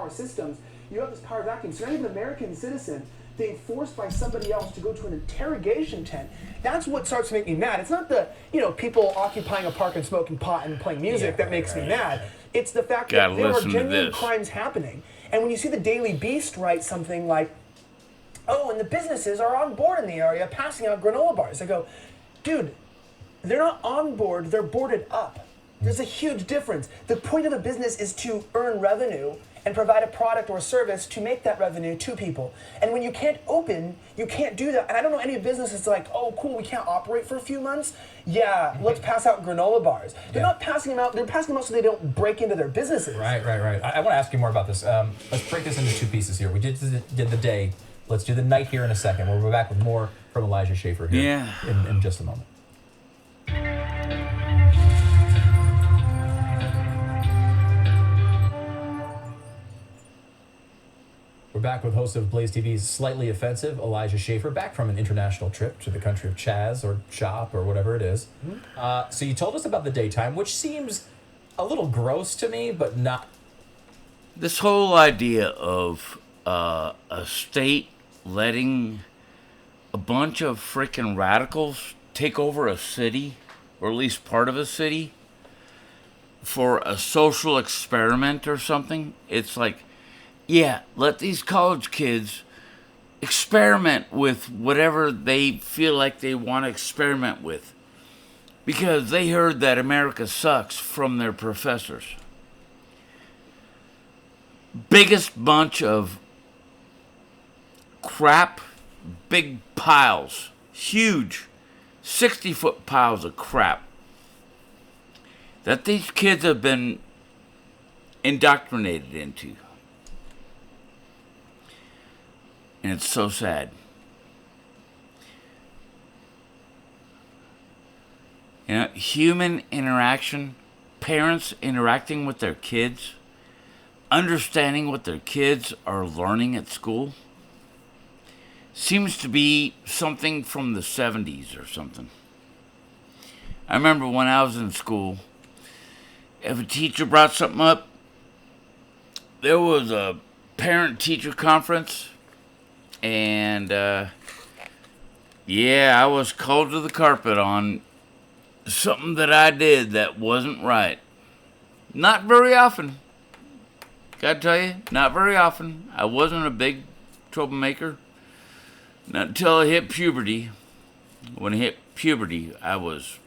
power systems, you have this power vacuum. So not even an American citizen being forced by somebody else to go to an interrogation tent. That's what starts to make me mad. It's not the, people occupying a park and smoking pot and playing music that makes me mad. It's the fact that there are genuine crimes happening. And when you see the Daily Beast write something like, oh, and the businesses are on board in the area passing out granola bars. I go, dude, they're not on board, they're boarded up. There's a huge difference. The point of a business is to earn revenue and provide a product or a service to make that revenue to people. And when you can't open, you can't do that. And I don't know any business that's like, oh, cool, we can't operate for a few months. Yeah, let's pass out granola bars. They're not passing them out. They're passing them out so they don't break into their businesses. Right. I want to ask you more about this. Let's break this into two pieces here. We did the day. Let's do the night here in a second. We'll be back with more from Elijah Schaffer here in just a moment. We're back with host of Blaze TV's Slightly Offensive, Elijah Schaffer, back from an international trip to the country of Chaz or Chop or whatever it is. So you told us about the daytime, which seems a little gross to me, but not. This whole idea of a state letting a bunch of freaking radicals take over a city, or at least part of a city, for a social experiment or something, it's like, yeah, let these college kids experiment with whatever they feel like they want to experiment with. Because they heard that America sucks from their professors. Biggest bunch of crap, big piles, huge, 60-foot piles of crap that these kids have been indoctrinated into. And it's so sad. Human interaction, parents interacting with their kids, understanding what their kids are learning at school, seems to be something from the 70s or something. I remember when I was in school, if a teacher brought something up, there was a parent-teacher conference. And, I was called to the carpet on something that I did that wasn't right. Not very often. Gotta tell you, not very often. I wasn't a big troublemaker. Not until I hit puberty. When I hit puberty, I was...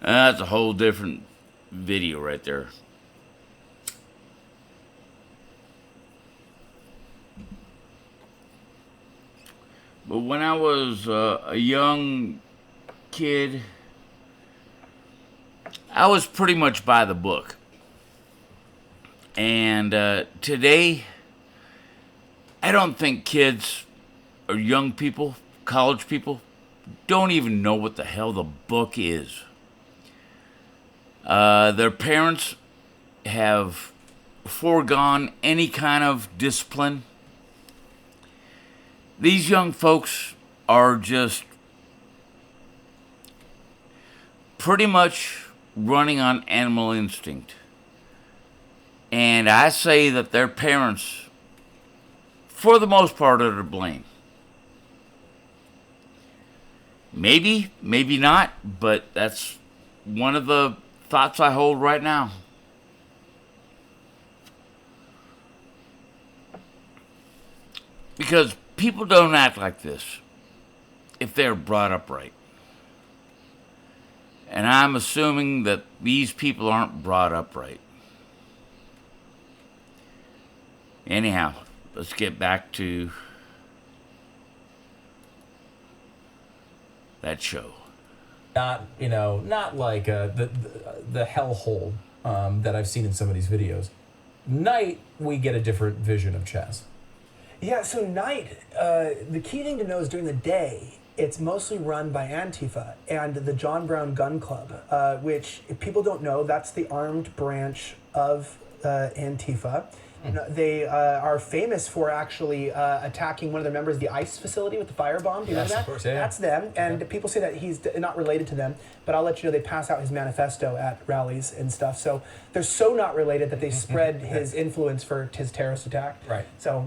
that's a whole different video right there. But when I was a young kid, I was pretty much by the book. And today, I don't think kids or young people, college people, don't even know what the hell the book is. Their parents have foregone any kind of discipline. These young folks are just pretty much running on animal instinct. And I say that their parents, for the most part, are to blame. Maybe, maybe not, but that's one of the thoughts I hold right now. Because people don't act like this if they're brought up right. And I'm assuming that these people aren't brought up right. Anyhow, let's get back to that show. Not like the hellhole that I've seen in some of these videos. Night, we get a different vision of Chaz. Yeah, so night, the key thing to know is during the day, it's mostly run by Antifa and the John Brown Gun Club, which, if people don't know, that's the armed branch of Antifa. They are famous for actually attacking one of their members of the ICE facility with the firebomb. Do you know that? Of course, yeah. That's them. And people say that he's not related to them, but I'll let you know they pass out his manifesto at rallies and stuff. So they're so not related that they spread his influence for his terrorist attack. Right. So,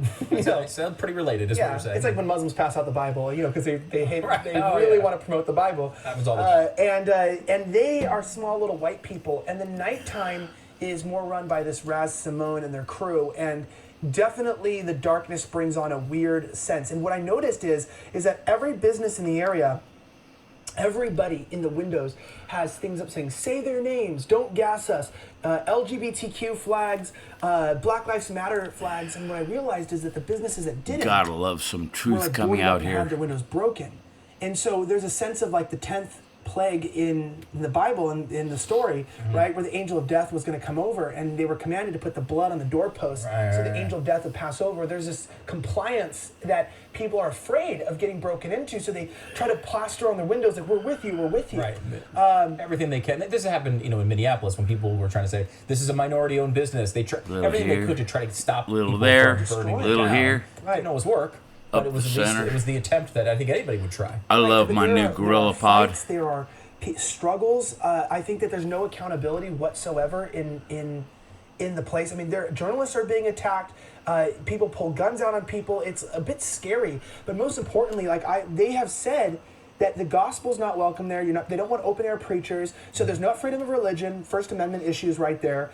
So pretty related, is what you're saying. it's like when Muslims pass out the Bible, because they hate, Right. they Oh, really yeah. want to promote the Bible. Happens all the time. And they are small little white people, and the nighttime is more run by this Raz Simone and their crew, and definitely the darkness brings on a weird sense. And what I noticed is that every business in the area, everybody in the windows has things up saying, say their names, don't gas us, LGBTQ flags, Black Lives Matter flags. And what I realized is that the businesses that didn't Gotta love some were truth coming boarded up out and here. had their windows broken. And so there's a sense of like the 10th plague in the Bible, in the story, right, where the angel of death was going to come over, and they were commanded to put the blood on the doorpost so the angel of death would pass over. There's this compliance that people are afraid of getting broken into, so they try to plaster on their windows like, we're with you, we're with you. Right. Everything they can. This happened, in Minneapolis when people were trying to say this is a minority-owned business. They everything here, they could to try to stop little people there, from burning it little down. here. Didn't always work, but Up it was the at least, center. it was the attempt that I think anybody would try. I love But my there new are Gorilla Pod. fights, there are struggles. I think that there's no accountability whatsoever in the place. I mean, journalists are being attacked. People pull guns out on people. It's a bit scary. But most importantly, they have said that the gospel's not welcome there. They don't want open air preachers. So there's no freedom of religion. First Amendment issues right there.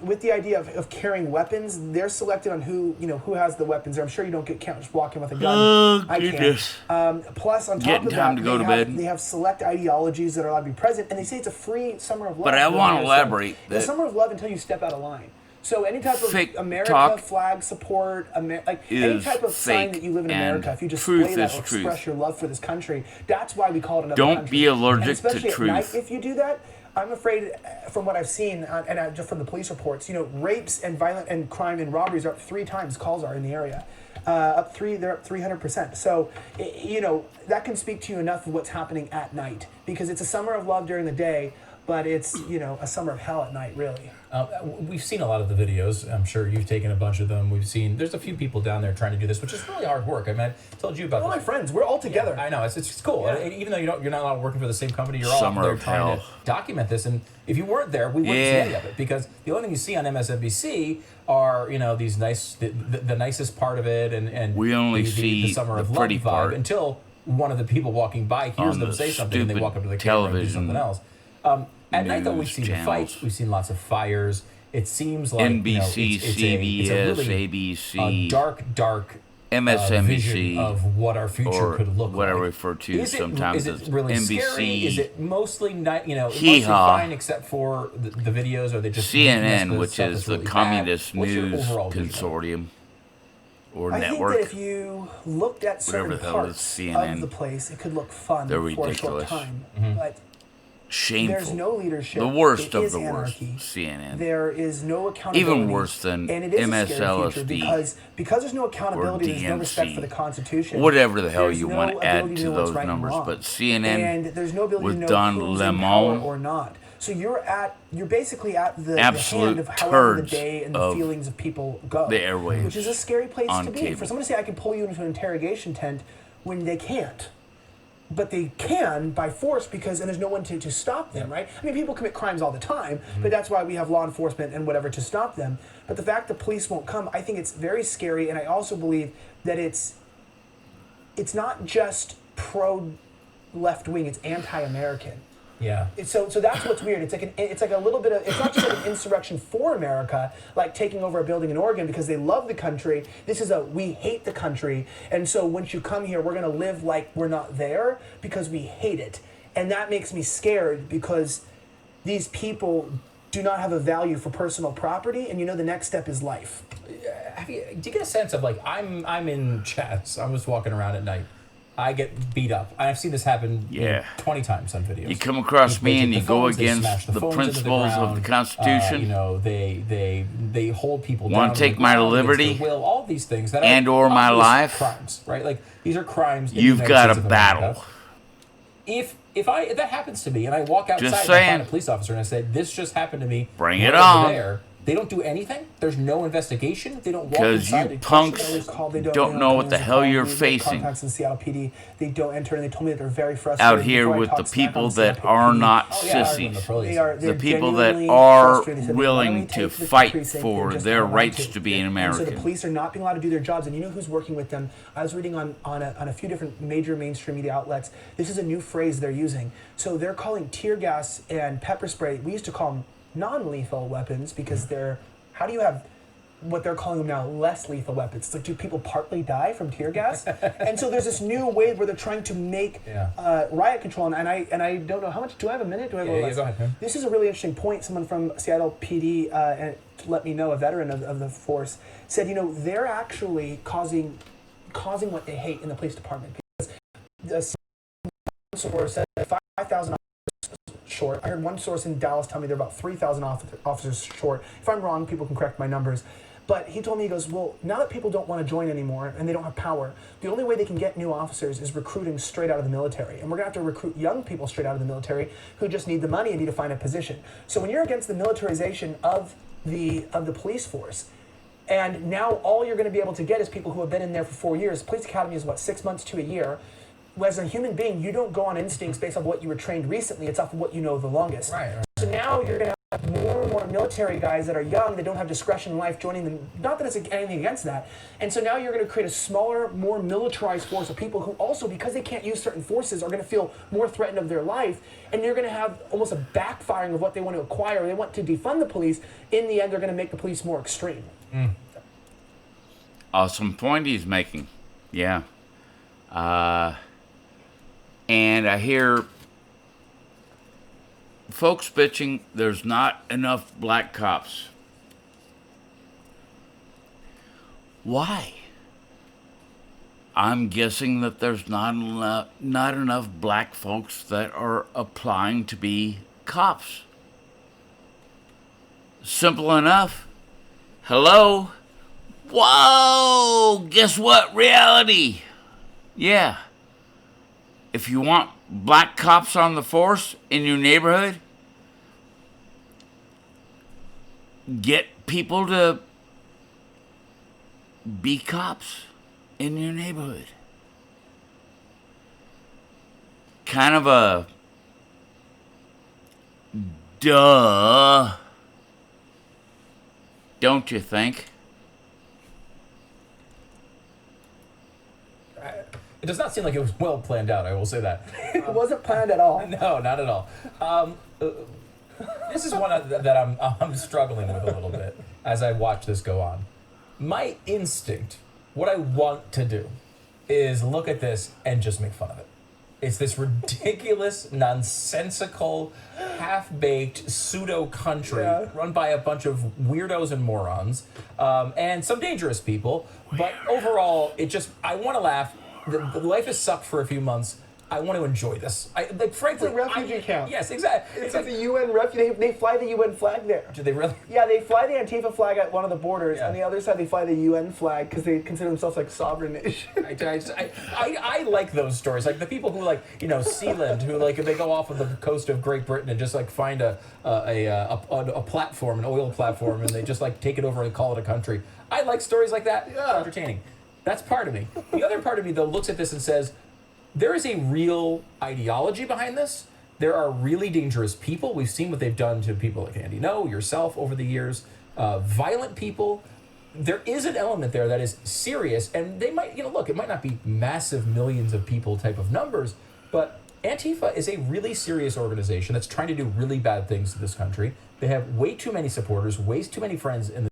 With the idea of carrying weapons, they're selected on who has the weapons. I'm sure you don't can't just walk in with a gun. Oh, I goodness. can't. Plus, on top Getting of time that, to go to bed. they have select ideologies that are allowed to be present, and they say it's a free summer of love. But I Go want to ahead, elaborate the that summer of love until you step out of line. So any type of fake America talk flag support, any is type of sign fake that you live in and America, if you just truth display that is or express truth. your love for this country, that's why we call it another Don't country. be allergic And to especially at night, truth. if you do that, I'm afraid, from what I've seen, just from the police reports, rapes and violent and crime and robberies are up 3 times. Calls are in the area, they're up 300%. So, that can speak to you enough of what's happening at night, because it's a summer of love during the day, but it's a summer of hell at night, really. We've seen a lot of the videos. I'm sure you've taken a bunch of them. There's a few people down there trying to do this, which is really hard work. I mean, I told you about All this. my friends, we're all together. I know, it's cool. Yeah. And even though you're not all working for the same company, you're all Summer there of trying hell. to document this. And if you weren't there, we wouldn't see any of it, because the only thing you see on MSNBC are these nice, the nicest part of it, and We only the see summer the of pretty love vibe, part until one of the people walking by hears on them the say something, and they stupid walk up to the camera and do television something else. At night, though, we've news seen channels. fights, we've seen lots of fires. It seems like NBC, it's a CBS, really ABC, dark MSNBC, vision of what our future or could look what I like. refer to sometimes is it as really NBC. Scary? Is it mostly mostly Hee-haw. fine except for the videos, or they just CNN, which stuff is that's the really bad? Communist What's your News overall vision of it? Consortium or I network. think that if you looked at certain Whatever the hell is parts CNN. of the place, it could look fun They're for a short ridiculous. time. Mm-hmm. But Shameful. there's no leadership. The worst It of is the worst. anarchy. CNN. There is no accountability. Even worse than and it is a scary future MSLSD because there's no accountability, there's no respect DNC. for the Constitution. Whatever the hell There's you no want to add ability to know what's those right and numbers, wrong. but CNN and there's no ability with to know Don who's in Lemon, power or not. So you're basically at the Absolute hand of however the turds day and the of feelings of people go. the airwaves which is a scary place on to be. cable. For someone to say I can pull you into an interrogation tent when they can't. But they can by force and there's no one to stop them, right? I mean, people commit crimes all the time, but that's why we have law enforcement and whatever to stop them. But the fact the police won't come, I think it's very scary, and I also believe that it's not just pro-left wing, it's anti-American. Yeah. So that's what's weird. It's like a little bit of, it's not just like an insurrection for America, like taking over a building in Oregon because they love the country. This is we hate the country, and so once you come here, we're gonna live like we're not there because we hate it, and that makes me scared because these people do not have a value for personal property, and the next step is life. Do you get a sense of I'm in chats? I'm just walking around at night. I get beat up. I've seen this happen 20 times on videos. You come across me and you go against the phones into principles of the Constitution. They hold people down. Want to take my liberty against their will, all these things that and are or my obvious life? crimes, right? Like these are crimes. in the You've United got a States of America. battle. If that happens to me and I walk outside Just and I find saying. a police officer and I say, "This just happened to me," Bring right it over on. there, They don't do anything. There's no investigation. They don't walk Because inside. you They punks Always call, they don't know what the hell you're facing Contacts in Seattle PD. They don't enter, and they told me that they're very frustrated. out here Before I with talk the smack people on that Seattle are PD, not Oh, yeah, sissies. they're The people that genuinely are frustrated. They said they willing literally to take this fight precinct, for they just their don't want rights to be an And so the American. police are not being allowed to do their jobs. And you know who's working with them? I was reading on a few different major mainstream media outlets. This is a new phrase they're using. So they're calling tear gas and pepper spray. We used to call them non-lethal weapons because they're. How do you have what they're calling them now less lethal weapons? It's like, do people partly die from tear gas? And so there's this new wave where they're trying to make riot control. And I don't know how much. Do I have a minute? Do I have a little less? Go ahead, man. This is a really interesting point. Someone from Seattle PD, and let me know, a veteran of the force, said, they're actually causing what they hate in the police department. Because the source said 5,000 short. I heard one source in Dallas tell me they're about 3,000 officers short. If I'm wrong, people can correct my numbers. But he told me, he goes, well, now that people don't want to join anymore and they don't have power, the only way they can get new officers is recruiting straight out of the military. And we're going to have to recruit young people straight out of the military who just need the money and need to find a position. So when you're against the militarization of the police force, and now all you're going to be able to get is people who have been in there for 4 years. Police academy is 6 months to a year. As a human being, you don't go on instincts based on what you were trained recently. It's off of what you know the longest. Right. So now you're going to have more and more military guys that are young, that don't have discretion in life, joining them. Not that it's anything against that. And so now you're going to create a smaller, more militarized force of people who also, because they can't use certain forces, are going to feel more threatened of their life. And you're going to have almost a backfiring of what they want to acquire. They want to defund the police. In the end, they're going to make the police more extreme. Awesome point he's making. Yeah. And I hear folks bitching there's not enough black cops. Why? I'm guessing that there's not enough black folks that are applying to be cops. Simple enough. Hello? Whoa! Guess what? Reality. Yeah. If you want black cops on the force in your neighborhood, get people to be cops in your neighborhood. Kind of a duh, don't you think? It does not seem like it was well planned out, I will say that. It wasn't planned at all. No, not at all. This is one that I'm struggling with a little bit as I watch this go on. My instinct, what I want to do, is look at this and just make fun of it. It's this ridiculous, nonsensical, half-baked pseudo-country run by a bunch of weirdos and morons, and some dangerous people. But overall, I want to laugh. The life has sucked for a few months. I want to enjoy this. Frankly, it's a refugee camp. Yes, exactly. It's like the UN refugee. They fly the UN flag there. Do they really? Yeah, they fly the Antifa flag at one of the borders. On the other side, they fly the UN flag because they consider themselves like sovereign nation. I like those stories, like the people who Sealand, who they go off of the coast of Great Britain and just find a platform, an oil platform, and they just take it over and call it a country. I like stories like that. Yeah, entertaining. That's part of me. The other part of me though looks at this and says, there is a real ideology behind this. There are really dangerous people. We've seen what they've done to people like Andy Ngo, yourself over the years. Violent people. There is an element there that is serious, and they might, look, it might not be massive millions of people type of numbers, but Antifa is a really serious organization that's trying to do really bad things to this country. They have way too many supporters, way too many friends in the